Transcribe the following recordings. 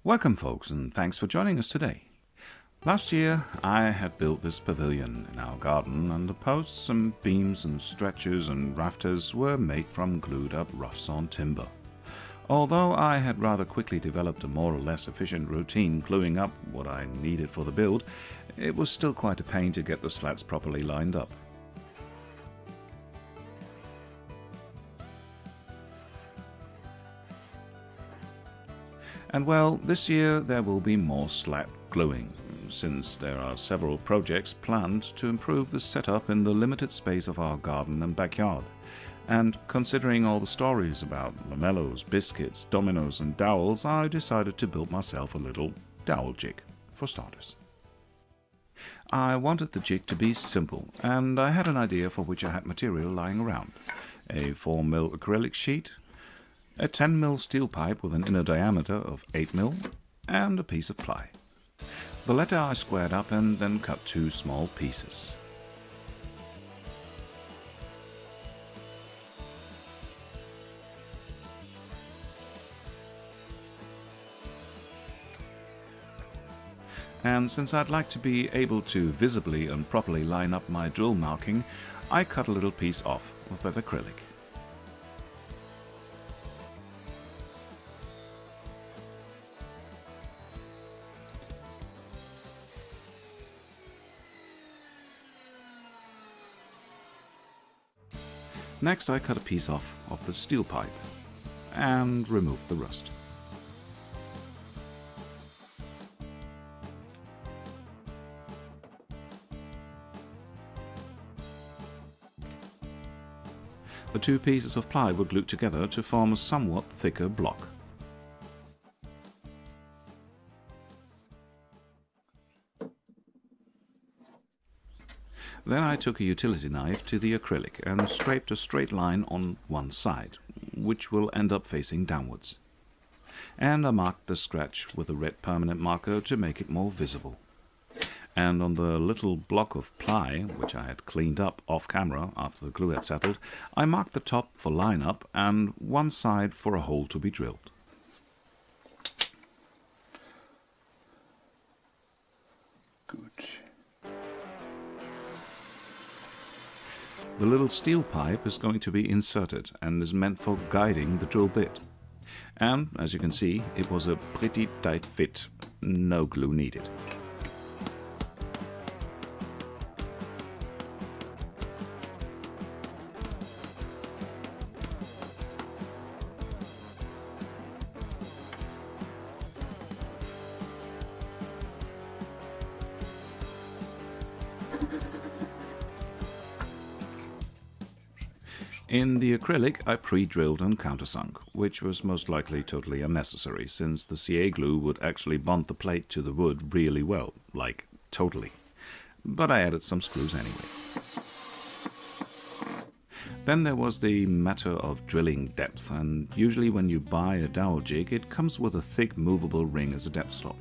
Welcome folks, and thanks for joining us today. Last year I had built this pavilion in our garden, and the posts and beams and stretchers and rafters were made from glued up rough sawn timber. Although I had rather quickly developed a more or less efficient routine gluing up what I needed for the build, it was still quite a pain to get the slats properly lined up. And well, this year there will be more slat gluing, since there are several projects planned to improve the setup in the limited space of our garden and backyard. And considering all the stories about lamellos, biscuits, dominoes and dowels, I decided to build myself a little dowel jig, for starters. I wanted the jig to be simple, and I had an idea for which I had material lying around. A 4mm acrylic sheet, a 10mm steel pipe with an inner diameter of 8mm, and a piece of ply. The latter I squared up and then cut two small pieces. And since I'd like to be able to visibly and properly line up my drill marking, I cut a little piece off with that acrylic. Next I cut a piece off of the steel pipe and removed the rust. The two pieces of ply were glued together to form a somewhat thicker block. Then I took a utility knife to the acrylic and scraped a straight line on one side, which will end up facing downwards. And I marked the scratch with a red permanent marker to make it more visible. And on the little block of ply, which I had cleaned up off camera after the glue had settled, I marked the top for line up and one side for a hole to be drilled. Good. The little steel pipe is going to be inserted and is meant for guiding the drill bit. And, as you can see, it was a pretty tight fit, no glue needed. In the acrylic I pre-drilled and countersunk, which was most likely totally unnecessary, since the CA glue would actually bond the plate to the wood really well, like totally. But I added some screws anyway. Then there was the matter of drilling depth, and usually when you buy a dowel jig it comes with a thick movable ring as a depth stop.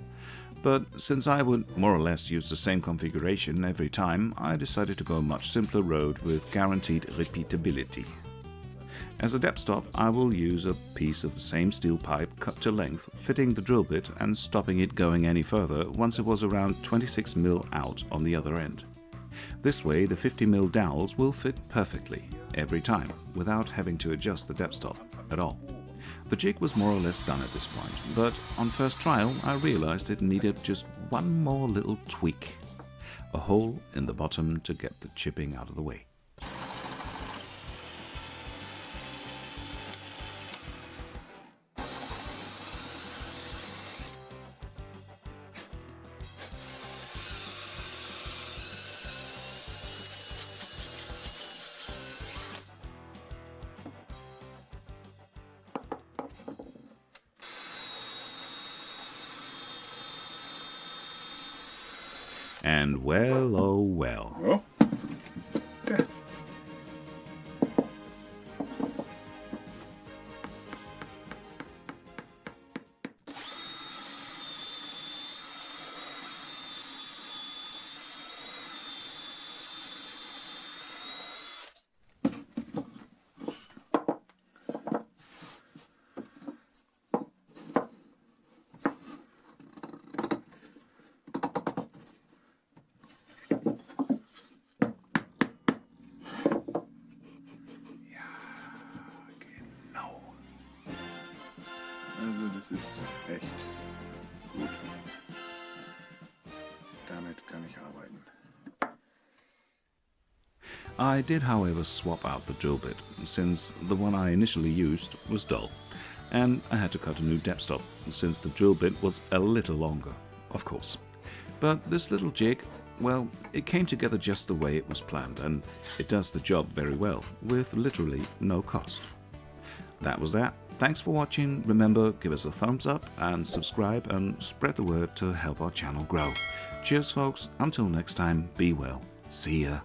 But since I would more or less use the same configuration every time, I decided to go a much simpler road with guaranteed repeatability. As a depth stop, I will use a piece of the same steel pipe cut to length, fitting the drill bit and stopping it going any further once it was around 26mm out on the other end. This way the 50mm dowels will fit perfectly every time, without having to adjust the depth stop at all. The jig was more or less done at this point, but on first trial I realized it needed just one more little tweak. A hole in the bottom to get the chipping out of the way. And well, oh well. Oh. Okay. Das ist echt gut. Damit kann ich arbeiten. I did, however, swap out the drill bit, since the one I initially used was dull, and I had to cut a new depth stop, since the drill bit was a little longer, of course. But this little jig, well, it came together just the way it was planned, and it does the job very well, with literally no cost. That was that. Thanks for watching. Remember, give us a thumbs up and subscribe and spread the word to help our channel grow. Cheers, folks. Until next time, be well. See ya.